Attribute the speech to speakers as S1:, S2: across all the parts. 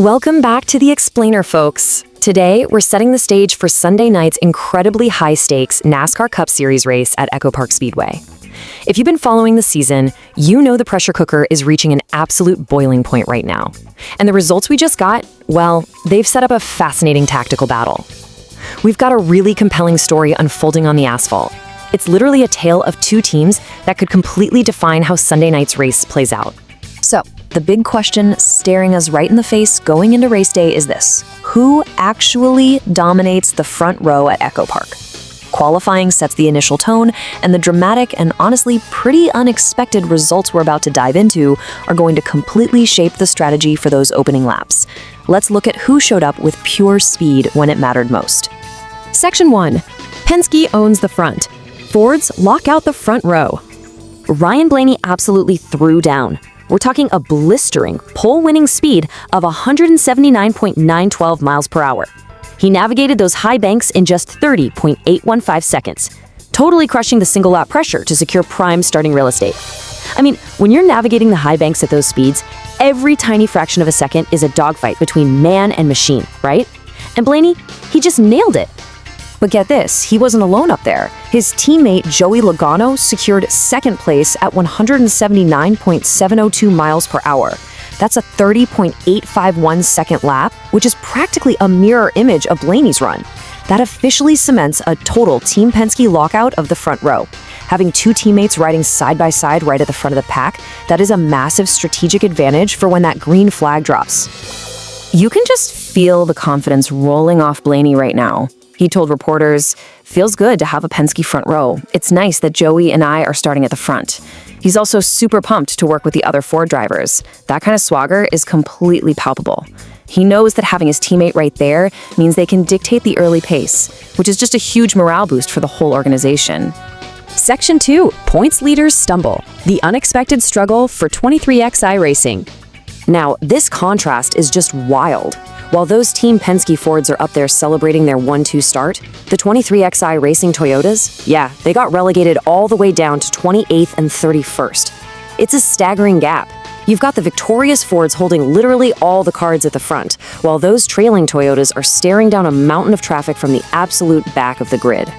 S1: Welcome back to The Explainer, folks. Today, we're setting the stage for Sunday night's incredibly high-stakes NASCAR Cup Series race at EchoPark Speedway. If you've been following the season, you know the pressure cooker is reaching an absolute boiling point right now. And the results we just got, well, they've set up a fascinating tactical battle. We've got a really compelling story unfolding on the asphalt. It's literally a tale of two teams that could completely define how Sunday night's race plays out. So, the big question staring us right in the face going into race day is this: who actually dominates the front row at EchoPark? Qualifying sets the initial tone, and the dramatic and honestly pretty unexpected results we're about to dive into are going to completely shape the strategy for those opening laps. Let's look at who showed up with pure speed when it mattered most. Section 1. Penske owns the front. Fords lock out the front row. Ryan Blaney absolutely threw down. We're talking a blistering, pole-winning speed of 179.912 miles per hour. He navigated those high banks in just 30.815 seconds, totally crushing the single-lap pressure to secure prime starting real estate. I mean, when you're navigating the high banks at those speeds, every tiny fraction of a second is a dogfight between man and machine, right? And Blaney, he just nailed it. But get this, he wasn't alone up there. His teammate Joey Logano secured second place at 179.702 miles per hour. That's a 30.851 second lap, which is practically a mirror image of Blaney's run. That officially cements a total Team Penske lockout of the front row. Having two teammates riding side by side right at the front of the pack, that is a massive strategic advantage for when that green flag drops. You can just feel the confidence rolling off Blaney right now. He told reporters, "Feels good to have a Penske front row. It's nice that Joey and I are starting at the front." He's also super pumped to work with the other Ford drivers. That kind of swagger is completely palpable. He knows that having his teammate right there means they can dictate the early pace, which is just a huge morale boost for the whole organization. Section 2. Points leaders stumble. The unexpected struggle for 23XI Racing. Now, this contrast is just wild. While those Team Penske Fords are up there celebrating their 1-2 start, the 23XI Racing Toyotas, they got relegated all the way down to 28th and 31st. It's a staggering gap. You've got the victorious Fords holding literally all the cards at the front, while those trailing Toyotas are staring down a mountain of traffic from the absolute back of the grid.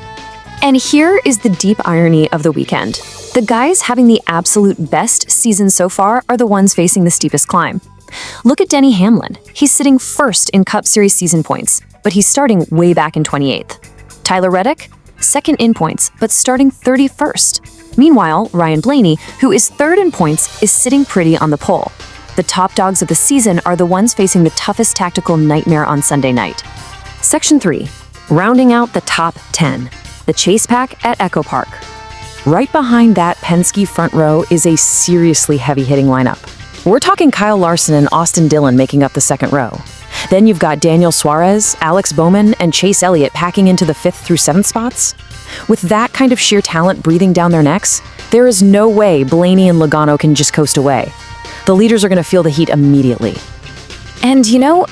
S1: And here is the deep irony of the weekend. The guys having the absolute best season so far are the ones facing the steepest climb. Look at Denny Hamlin. He's sitting first in Cup Series season points, but he's starting way back in 28th. Tyler Reddick, second in points, but starting 31st. Meanwhile, Ryan Blaney, who is third in points, is sitting pretty on the pole. The top dogs of the season are the ones facing the toughest tactical nightmare on Sunday night. Section 3. Rounding out the top 10. The Chase Pack at EchoPark. Right behind that Penske front row is a seriously heavy-hitting lineup. We're talking Kyle Larson and Austin Dillon making up the second row. Then you've got Daniel Suarez, Alex Bowman, and Chase Elliott packing into the 5th through 7th spots. With that kind of sheer talent breathing down their necks, there is no way Blaney and Logano can just coast away. The leaders are going to feel the heat immediately. And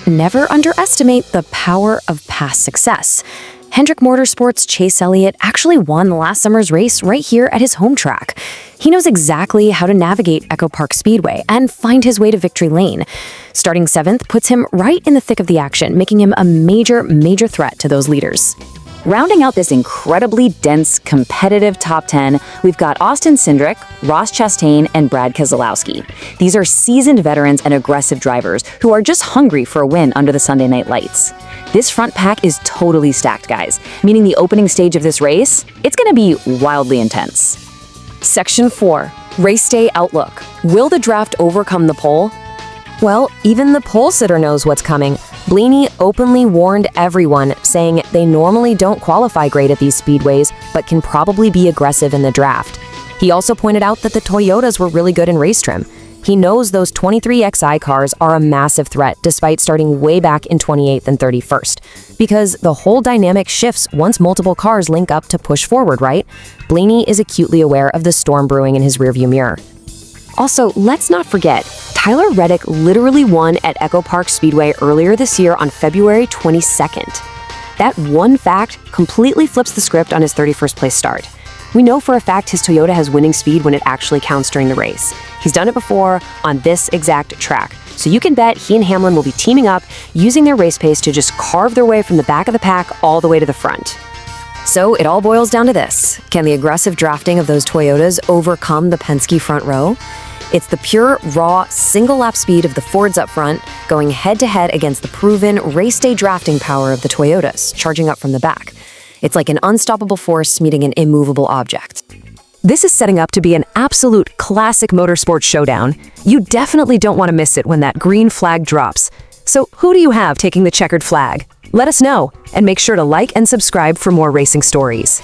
S1: never underestimate the power of past success. Hendrick Motorsports' Chase Elliott actually won last summer's race right here at his home track. He knows exactly how to navigate EchoPark Speedway and find his way to victory lane. Starting 7th puts him right in the thick of the action, making him a major threat to those leaders. Rounding out this incredibly dense, competitive top 10, we've got Austin Cindric, Ross Chastain, and Brad Keselowski. These are seasoned veterans and aggressive drivers who are just hungry for a win under the Sunday night lights. This front pack is totally stacked, guys, meaning the opening stage of this race, it's going to be wildly intense. Section 4. Race Day Outlook. Will the draft overcome the pole? Well, even the pole sitter knows what's coming. Blaney openly warned everyone, saying they normally don't qualify great at these speedways, but can probably be aggressive in the draft. He also pointed out that the Toyotas were really good in race trim. He knows those 23XI cars are a massive threat despite starting way back in 28th and 31st, because the whole dynamic shifts once multiple cars link up to push forward, right? Blaney is acutely aware of the storm brewing in his rearview mirror. Also, let's not forget, Tyler Reddick literally won at EchoPark Speedway earlier this year on February 22nd. That one fact completely flips the script on his 31st place start. We know for a fact his Toyota has winning speed when it actually counts during the race. He's done it before on this exact track. So you can bet he and Hamlin will be teaming up, using their race pace to just carve their way from the back of the pack all the way to the front. So it all boils down to this. Can the aggressive drafting of those Toyotas overcome the Penske front row? It's the pure, raw, single-lap speed of the Fords up front going head-to-head against the proven race-day drafting power of the Toyotas, charging up from the back. It's like an unstoppable force meeting an immovable object. This is setting up to be an absolute classic motorsports showdown. You definitely don't want to miss it when that green flag drops. So who do you have taking the checkered flag? Let us know, and make sure to like and subscribe for more racing stories.